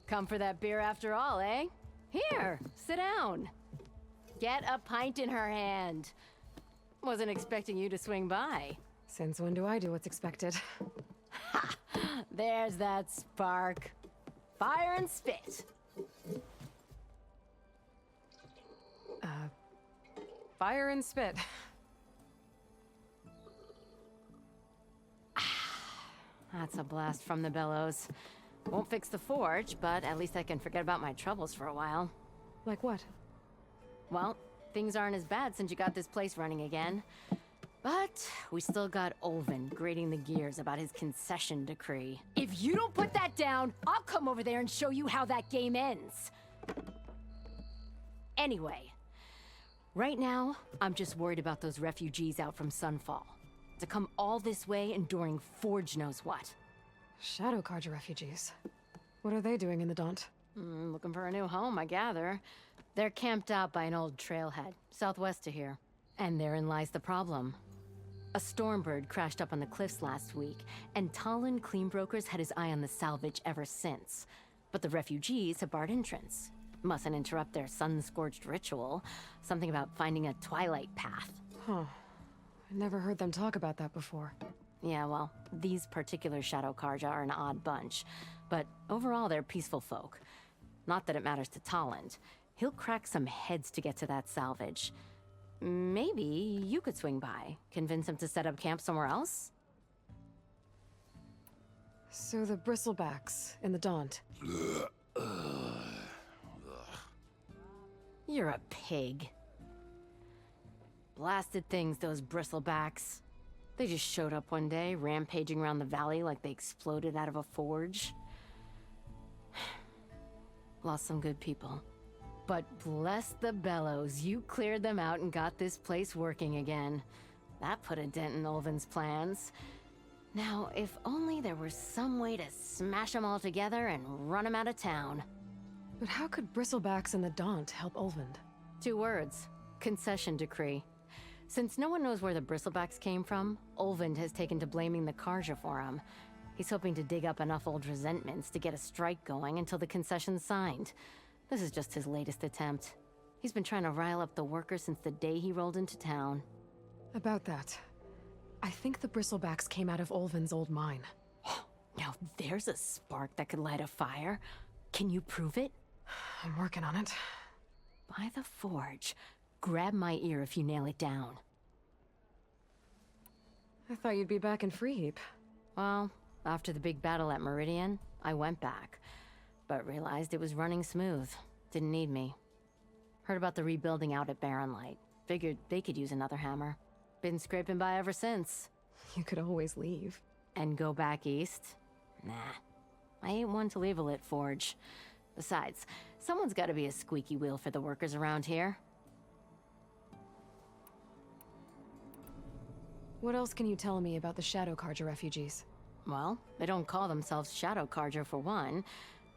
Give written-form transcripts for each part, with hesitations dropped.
Come for that beer after all, eh? Here, sit down. Get a pint in her hand. Wasn't expecting you to swing by. Since when do I do what's expected? Ha! There's that spark. Fire and spit. Fire and spit. That's a blast from the bellows. Won't fix the forge, but at least I can forget about my troubles for a while. Like what? Well, things aren't as bad since you got this place running again. But we still got Olvin grating the gears about his concession decree. If you don't put that down, I'll come over there and show you how that game ends. Anyway, right now, I'm just worried about those refugees out from Sunfall. To come all this way enduring Forge knows what. Shadow Carja refugees. What are they doing in the Daunt? Looking for a new home, I gather. They're camped out by an old trailhead, southwest of here. And therein lies the problem. A stormbird crashed up on the cliffs last week, and Talon Cleanbrokers had his eye on the salvage ever since. But the refugees have barred entrance. Mustn't interrupt their sun-scorched ritual. Something about finding a Twilight path. Huh. I never heard them talk about that before. Yeah, well, these particular Shadow Carja are an odd bunch. But overall, they're peaceful folk. Not that it matters to Talon. He'll crack some heads to get to that salvage. Maybe you could swing by, convince him to set up camp somewhere else? So the bristlebacks in the Daunt. You're a pig. Blasted things, those bristlebacks. They just showed up one day, rampaging around the valley like they exploded out of a forge. Lost some good people. But bless the bellows, you cleared them out and got this place working again. That put a dent in Olvin's plans. Now, if only there was some way to smash them all together and run them out of town. But how could bristlebacks in the Daunt help Olvind? 2 words. Concession decree. Since no one knows where the bristlebacks came from, Olvind has taken to blaming the Carja for them. He's hoping to dig up enough old resentments to get a strike going until the concession's signed. This is just his latest attempt. He's been trying to rile up the workers since the day he rolled into town. About that, I think the bristlebacks came out of Olvin's old mine. Now there's a spark that could light a fire. Can you prove it? I'm working on it. By the forge. Grab my ear if you nail it down. I thought you'd be back in Freeheap. Well, after the big battle at Meridian, I went back. But realized it was running smooth. Didn't need me. Heard about the rebuilding out at Barren Light. Figured they could use another hammer. Been scraping by ever since. You could always leave. And go back east? Nah. I ain't one to leave a lit forge. Besides, someone's gotta be a squeaky wheel for the workers around here. What else can you tell me about the Shadow Carja refugees? Well, they don't call themselves Shadow Carja for one.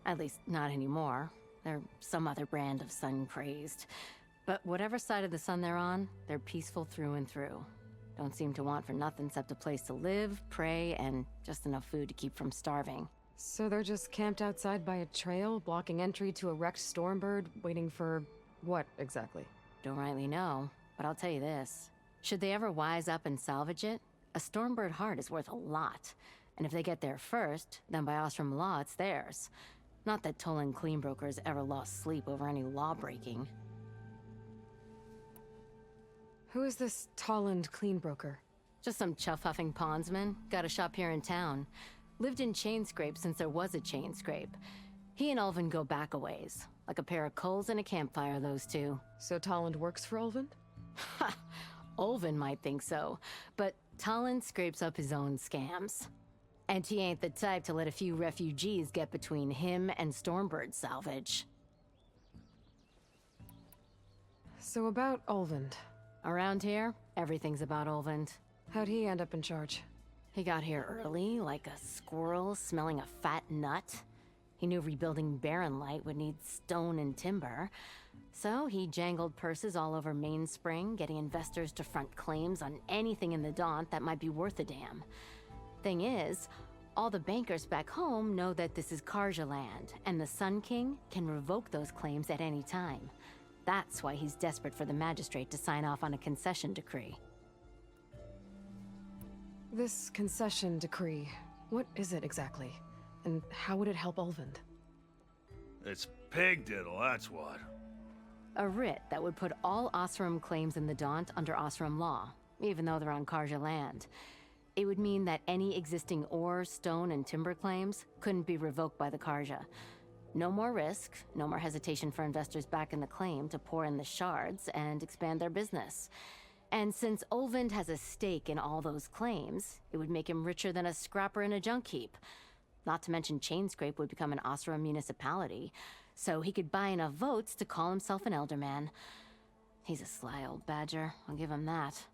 At least, not anymore. They're some other brand of sun-crazed. But whatever side of the sun they're on, they're peaceful through and through. Don't seem to want for nothing except a place to live, pray, and just enough food to keep from starving. So they're just camped outside by a trail, blocking entry to a wrecked stormbird, waiting for... what, exactly? Don't rightly know, but I'll tell you this. Should they ever wise up and salvage it, a stormbird heart is worth a lot. And if they get there first, then by Ostrom law, it's theirs. Not that Tolan Cleanbrokers ever lost sleep over any law-breaking. Who is this Talland Cleanbroker? Just some chuff-huffing pondsman. Got a shop here in town. Lived in Chainscrape since there was a Chainscrape. He and Ulvin go back a ways. Like a pair of coals and a campfire, those two. So Talland works for Ulvin? Ha! Ulvin might think so, but Talon scrapes up his own scams. And he ain't the type to let a few refugees get between him and Stormbird salvage. So about Ulvind. Around here, everything's about Ulvind. How'd he end up in charge? He got here early, like a squirrel smelling a fat nut. He knew rebuilding Barren Light would need stone and timber. So he jangled purses all over Mainspring, getting investors to front claims on anything in the Daunt that might be worth a damn. Thing is, All the bankers back home know that this is Karja land, and the Sun King can revoke those claims at any time. That's why he's desperate for the magistrate to sign off on a concession decree. This concession decree, what is it exactly? And how would it help Ulvund? It's pig diddle, that's what. A writ that would put all Osram claims in the Daunt under Osram law, even though they're on Karja land. It would mean that any existing ore, stone, and timber claims couldn't be revoked by the Karja. No more risk, no more hesitation for investors back in the claim to pour in the shards and expand their business. And since Ulvund has a stake in all those claims, it would make him richer than a scrapper in a junk heap. Not to mention Chainscrape would become an Osram municipality, so he could buy enough votes to call himself an elderman. He's a sly old badger, I'll give him that.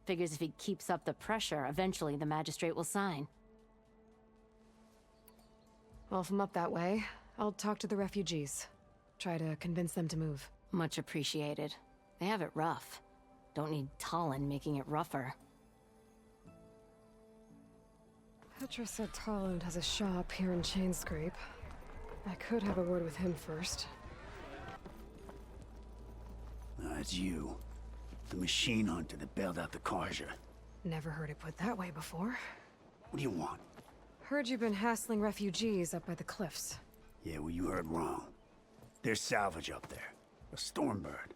Figures if he keeps up the pressure, eventually the magistrate will sign. Well, if I'm up that way, I'll talk to the refugees. Try to convince them to move. Much appreciated. They have it rough. Don't need Talon making it rougher. Petra said Talon has a shop here in Chainscrape. I could have a word with him first. It's you. The machine hunter that bailed out the Karja. Never heard it put that way before. What do you want? Heard you've been hassling refugees up by the cliffs. Yeah, well, you heard wrong. There's salvage up there. A stormbird.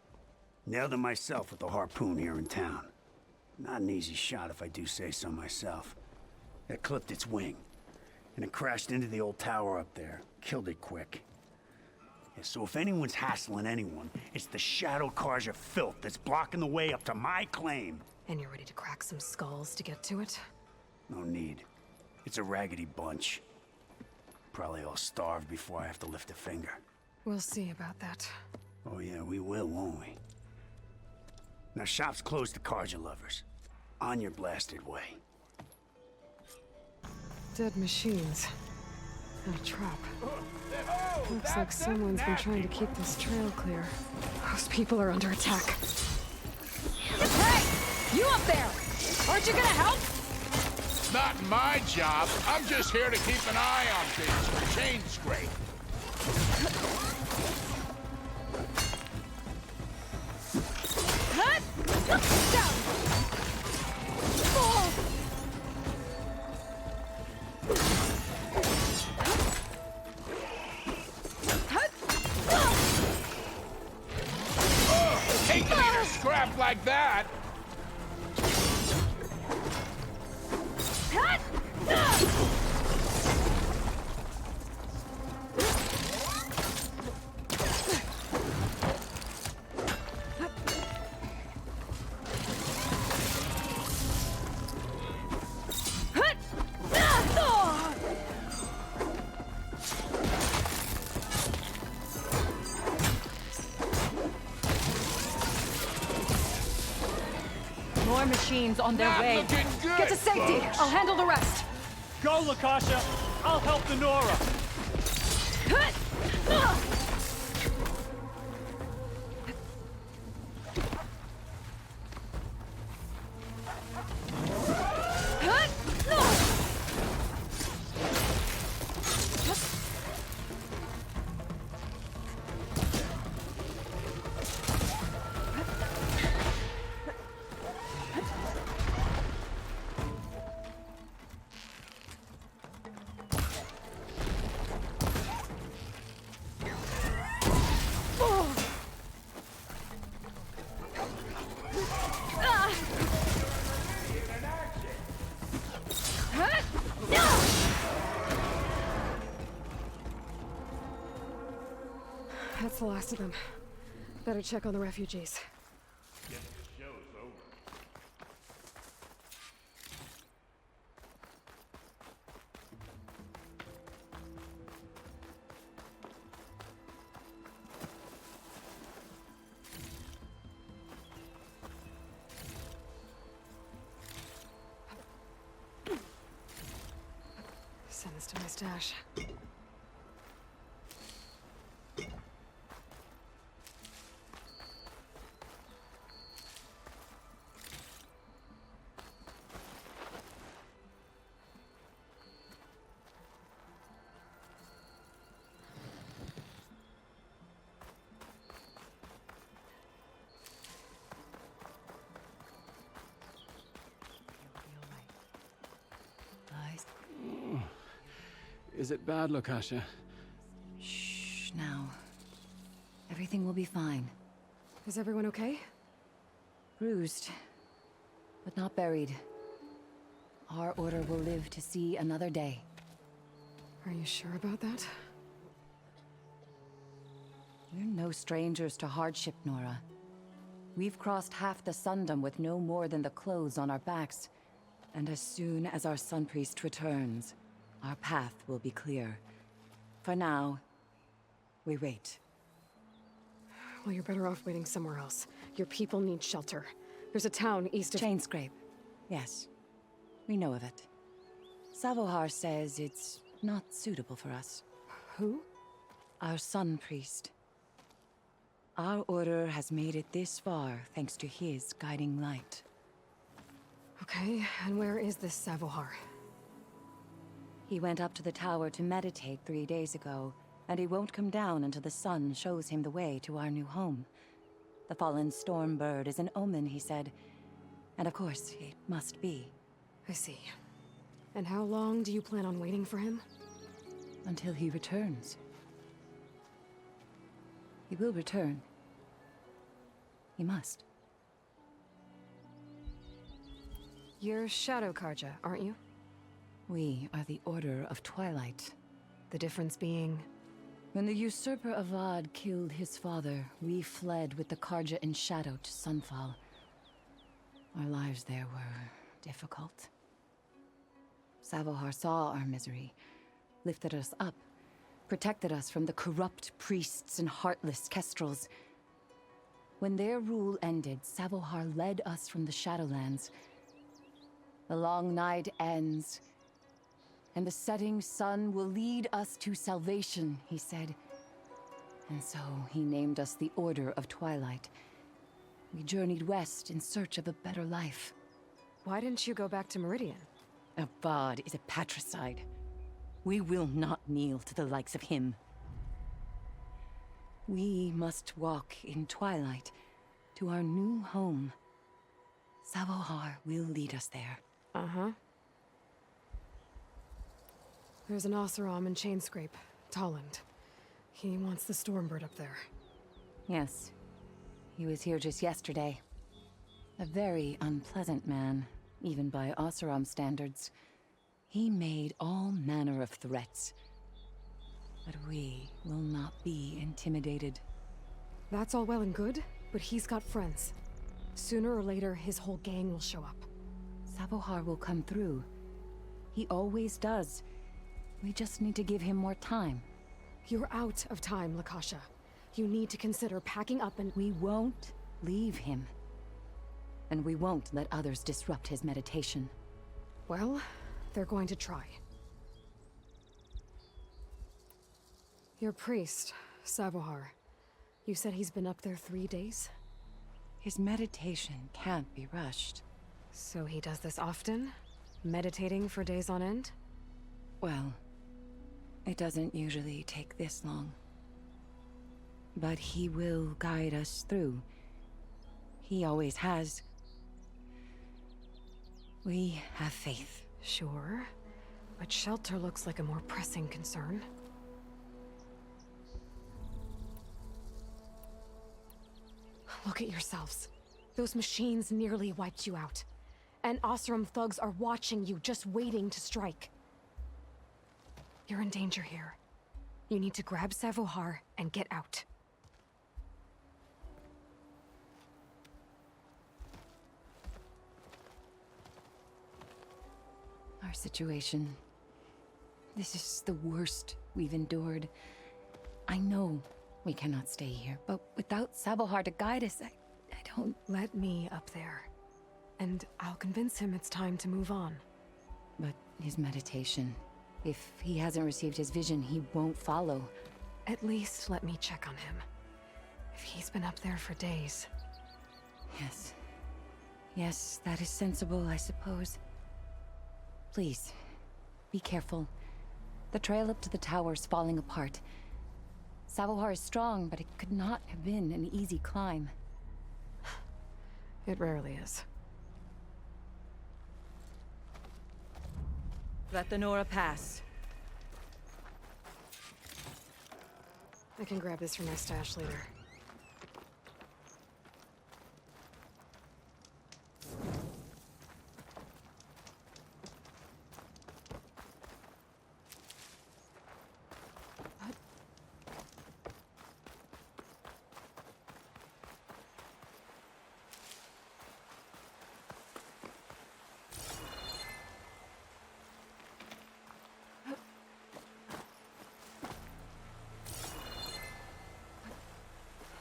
Nailed him myself with a harpoon here in town. Not an easy shot if I do say so myself. It clipped its wing, and it crashed into the old tower up there. Killed it quick. Yeah, so if anyone's hassling anyone, it's the Shadow Karja filth that's blocking the way up to my claim. And you're ready to crack some skulls to get to it? No need. It's a raggedy bunch. Probably all starved before I have to lift a finger. We'll see about that. Oh yeah, we will, won't we? Now shop's closed to Karja lovers. On your blasted way. Dead machines. And a trap. Looks like someone's been trying to keep this trail clear. Those people are under attack. Hey! You up there! Aren't you gonna help? Not my job. I'm just here to keep an eye on things for Chainscrape. Hate to eat a scrap like that. More machines on their Not way. looking good, Get to safety. folks. I'll handle the rest. Go, Lakasha! I'll help the Nora! That's the last of them. Better check on the refugees. Send this to my stash. Is it bad, Lukasha? Shh, now. Everything will be fine. Is everyone okay? Bruised, but not buried. Our order will live to see another day. Are you sure about that? We're no strangers to hardship, Nora. We've crossed half the Sundom with no more than the clothes on our backs. And as soon as our Sun Priest returns, our path will be clear. For now, we wait. Well, you're better off waiting somewhere else. Your people need shelter. There's a town east of... Chainscrape. Yes. We know of it. Savohar says it's not suitable for us. Who? Our Sun Priest. Our order has made it this far thanks to his guiding light. Okay, and where is this Savohar? He went up to the tower to meditate 3 days ago, and he won't come down until the sun shows him the way to our new home. The fallen storm bird is an omen, he said. And of course, it must be. I see. And how long do you plan on waiting for him? Until he returns. He will return. He must. You're Shadow Karja, aren't you? We are the Order of Twilight. The difference being... When the usurper Avad killed his father, we fled with the Karja in shadow to Sunfall. Our lives there were difficult. Savohar saw our misery, lifted us up, protected us from the corrupt priests and heartless kestrels. When their rule ended, Savohar led us from the Shadowlands. The long night ends, and the setting sun will lead us to salvation, he said. And so he named us the Order of Twilight. We journeyed west in search of a better life. Why didn't you go back to Meridian? Avad is a patricide. We will not kneel to the likes of him. We must walk in Twilight to our new home. Savohar will lead us there. Uh-huh. There's an Oseram in Chainscrape, Tolland. He wants the Stormbird up there. Yes. He was here just yesterday. A very unpleasant man, even by Oseram standards. He made all manner of threats. But we will not be intimidated. That's all well and good, but he's got friends. Sooner or later, his whole gang will show up. Savohar will come through. He always does. We just need to give him more time. You're out of time, Lukasha. You need to consider packing up and... We won't leave him. And we won't let others disrupt his meditation. Well, they're going to try. Your priest, Savohar. You said he's been up there 3 days? His meditation can't be rushed. So he does this often? Meditating for days on end? Well, it doesn't usually take this long. But he will guide us through. He always has. We have faith. Sure, but shelter looks like a more pressing concern. Look at yourselves. Those machines nearly wiped you out. And Oseram thugs are watching you, just waiting to strike. You're in danger here. You need to grab Savohar and get out. Our situation. This is the worst we've endured. I know we cannot stay here, but without Savohar to guide us, I don't... Let me up there. And I'll convince him it's time to move on. But his meditation... If he hasn't received his vision, he won't follow. At least let me check on him. If he's been up there for days. Yes. Yes, that is sensible, I suppose. Please, be careful. The trail up to the tower's falling apart. Savohar is strong, but it could not have been an easy climb. It rarely is. Let the Nora pass. I can grab this from my stash later.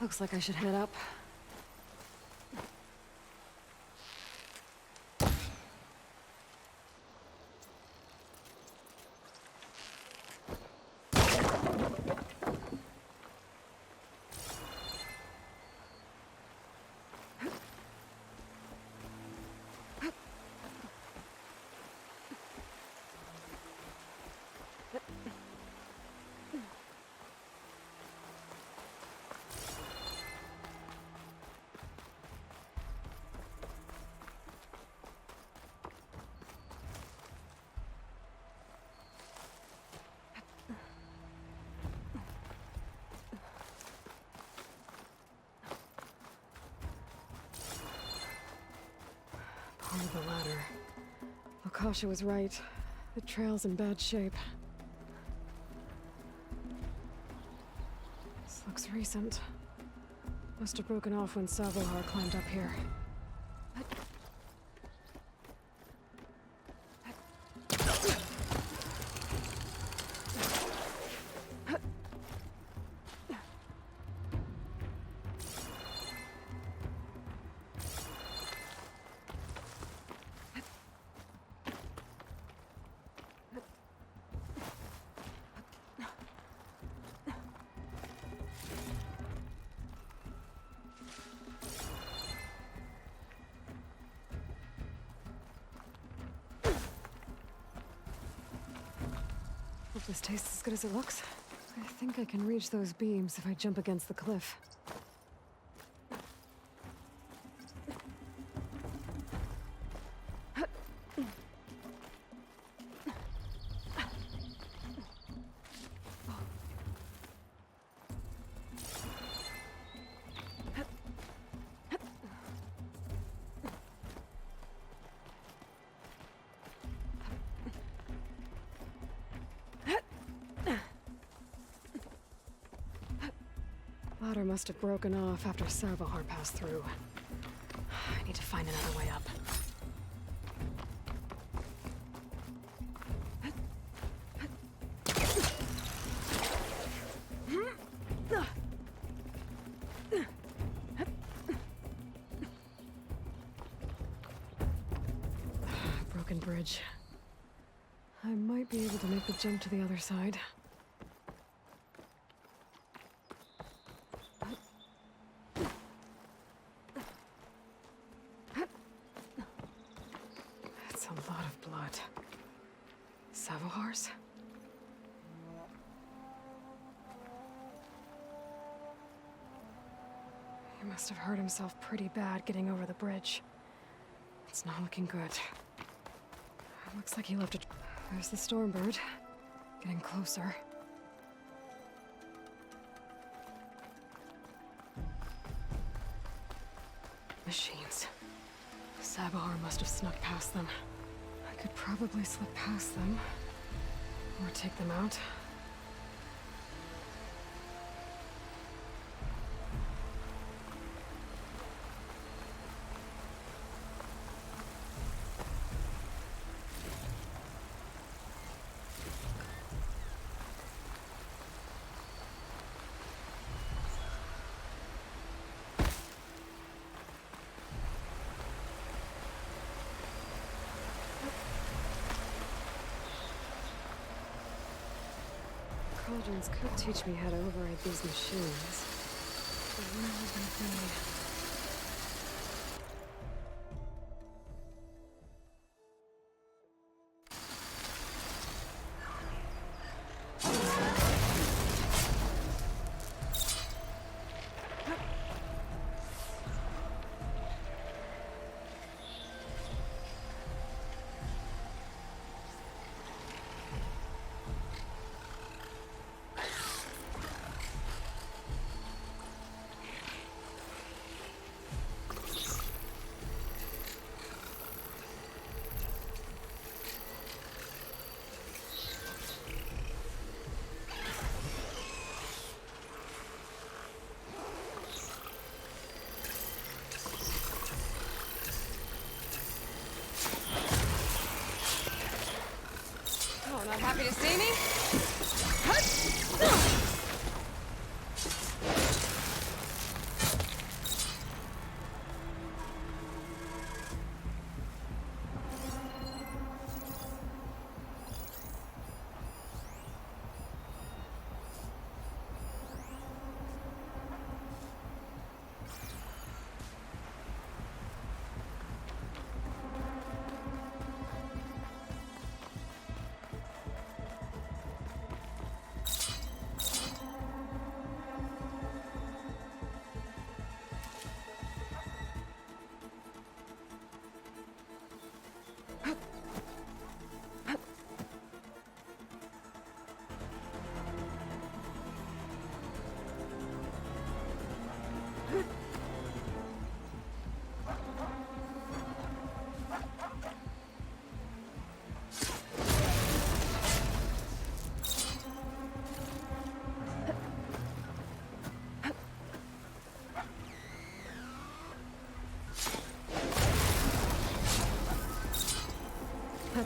Looks like I should head up. Part of the ladder. Akasha was right. The trail's in bad shape. This looks recent. Must have broken off when Savohar climbed up here. Hope this tastes as good as it looks. I think I can reach those beams if I jump against the cliff. Ladder must have broken off after Savohar passed through. I need to find another way up. Broken bridge. I might be able to make the jump to the other side. A lot of blood. Savohar's? He must have hurt himself pretty bad getting over the bridge. It's not looking good. Looks like he left a... There's the Stormbird. Getting closer. Machines. Savohar must have snuck past them. I could probably slip past them. Or take them out. Cauldrons could teach me how to override these machines. But when would that be?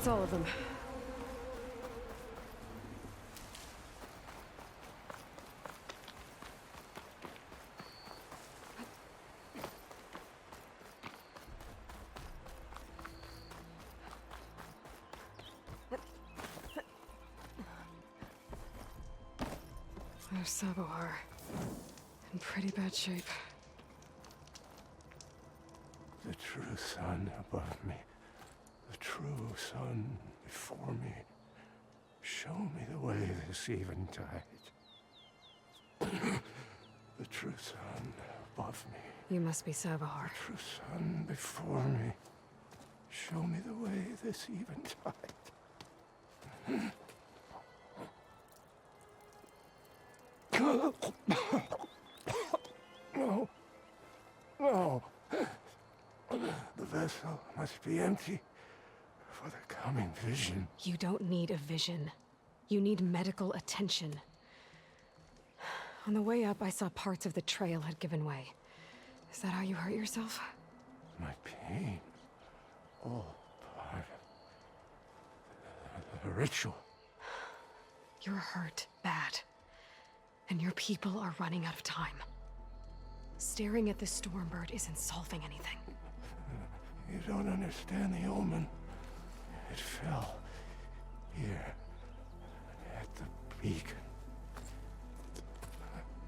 That's all of them. There's Sabohar. In pretty bad shape. The true sun above me. The true sun before me. Show me the way this eventide. The true sun above me. You must be Sabohar. The true sun before me. Show me the way this eventide. No. No. The vessel must be empty for the coming vision. You don't need a vision. You need medical attention. On the way up, I saw parts of the trail had given way. Is that how you hurt yourself? My pain. All part of the ritual. You're hurt bad. And your people are running out of time. Staring at the Stormbird isn't solving anything. You don't understand the omen. It fell here at the beacon.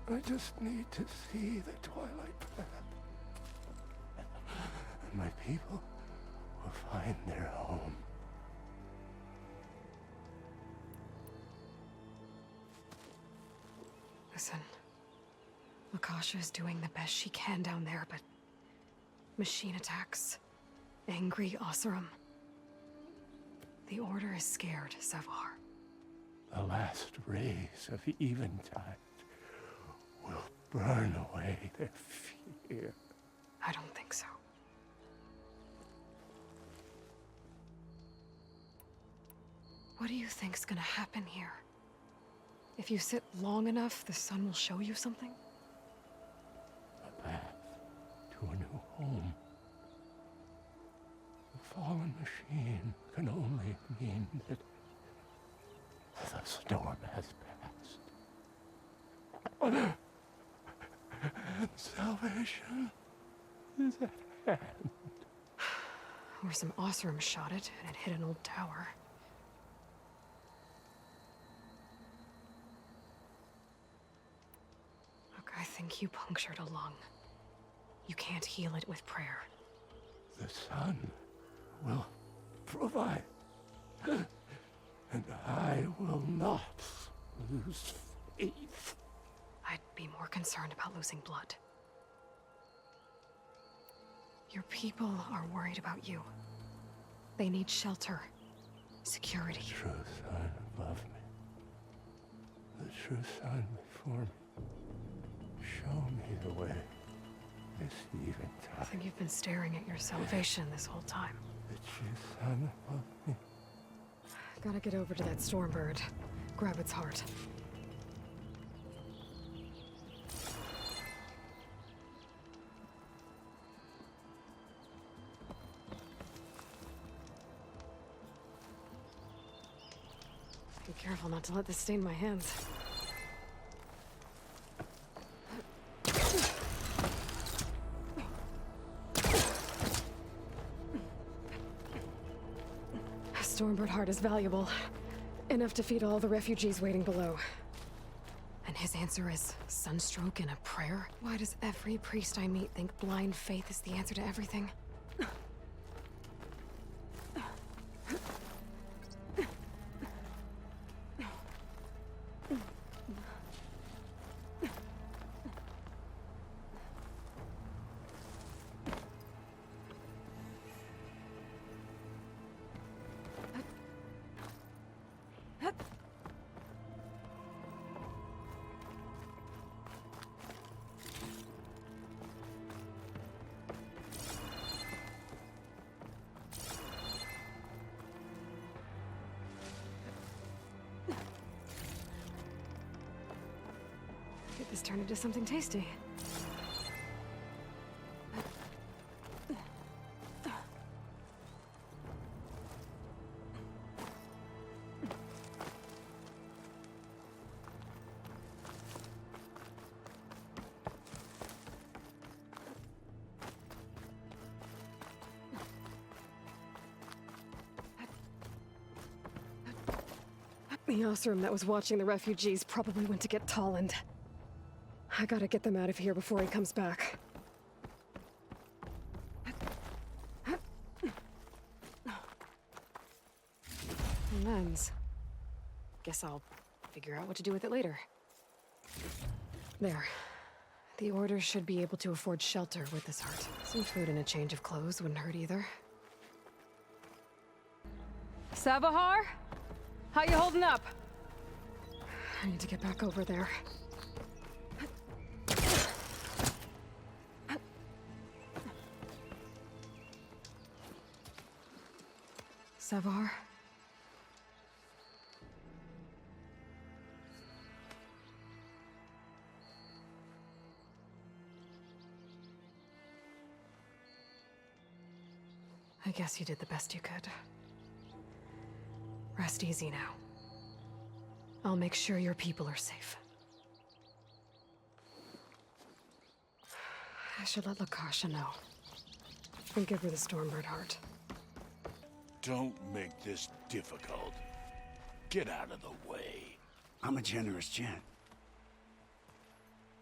I just need to see the Twilight path. And my people will find their home. Listen, Lakasha is doing the best she can down there, but machine attacks, angry Oseram. The Order is scared, Savar. The last rays of eventide will burn away their fear. I don't think so. What do you think's gonna happen here? If you sit long enough, the sun will show you something? A path to a new home. The fallen machine can only mean that the storm has passed. And salvation is at hand. Or some Oseram shot it, and it hit an old tower. Look, I think you punctured a lung. You can't heal it with prayer. The sun will provide. And I will not lose faith. I'd be more concerned about losing blood. Your people are worried about you. They need shelter, security. The true sun above me. The true sun before me. Show me the way. This I eventide. think you've been staring at your salvation this whole time. The true sun above me. Gotta get over to that Stormbird. Grab its heart. Be careful not to let this stain my hands. Stormbird heart is valuable. Enough to feed all the refugees waiting below. And his answer is sunstroke and a prayer? Why does every priest I meet think blind faith is the answer to everything? Get this turned into something tasty. The Osram that was watching the refugees probably went to get Tolland. I gotta get them out of here before he comes back. Lens. Guess I'll figure out what to do with it later. There. The Order should be able to afford shelter with this heart. Some food and a change of clothes wouldn't hurt either. Savahar? How you holding up? I need to get back over there. Savar? I guess you did the best you could. Rest easy now. I'll make sure your people are safe. I should let Lakasha know. And give her the Stormbird heart. Don't make this difficult. Get out of the way. I'm a generous gent.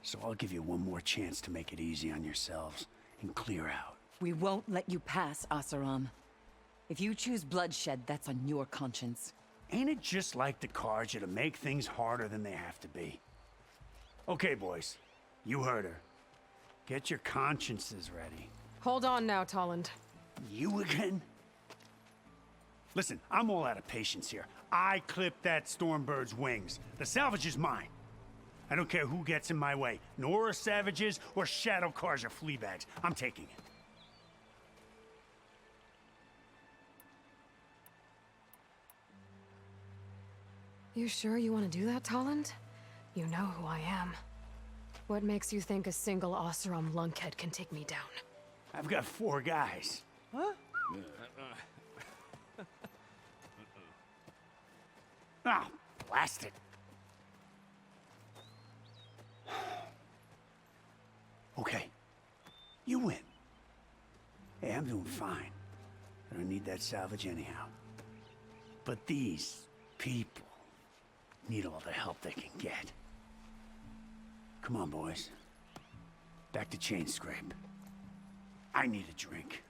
So I'll give you one more chance to make it easy on yourselves and clear out. We won't let you pass, Oseram. If you choose bloodshed, that's on your conscience. Ain't it just like the Carja to make things harder than they have to be? Okay, boys. You heard her. Get your consciences ready. Hold on now, Tolland. You again? Listen, I'm all out of patience here. I clipped that Stormbird's wings. The salvage is mine. I don't care who gets in my way. Nora savages or Shadow Carja fleabags. I'm taking it. You sure you want to do that, Tolland? You know who I am. What makes you think a single Oseram lunkhead can take me down? I've got 4 guys. Huh? Ah, blast it. Okay. You win. Hey, I'm doing fine. I don't need that salvage anyhow. But these people need all the help they can get. Come on, boys. Back to Chain Scrape. I need a drink.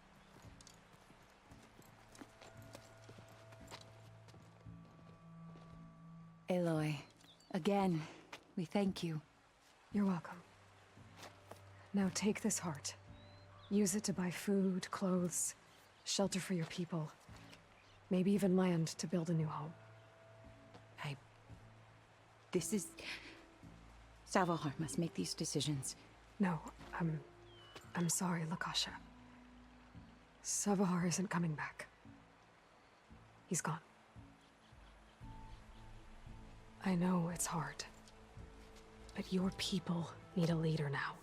Aloy, again, we thank you. You're welcome. Now take this heart. Use it to buy food, clothes, shelter for your people. Maybe even land to build a new home. This is... Savahar must make these decisions. No, I'm sorry, Lakasha. Savahar isn't coming back. He's gone. I know it's hard, but your people need a leader now.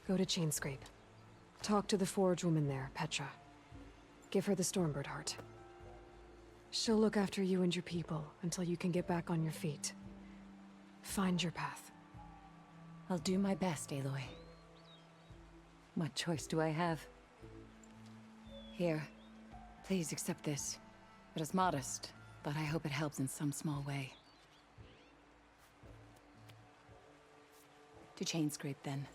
Go to Chainscrape. Talk to the forge woman there, Petra. Give her the Stormbird heart. She'll look after you and your people until you can get back on your feet. Find your path. I'll do my best, Aloy. What choice do I have? Here, please accept this. It is modest, but I hope it helps in some small way. To Chainscrape, then.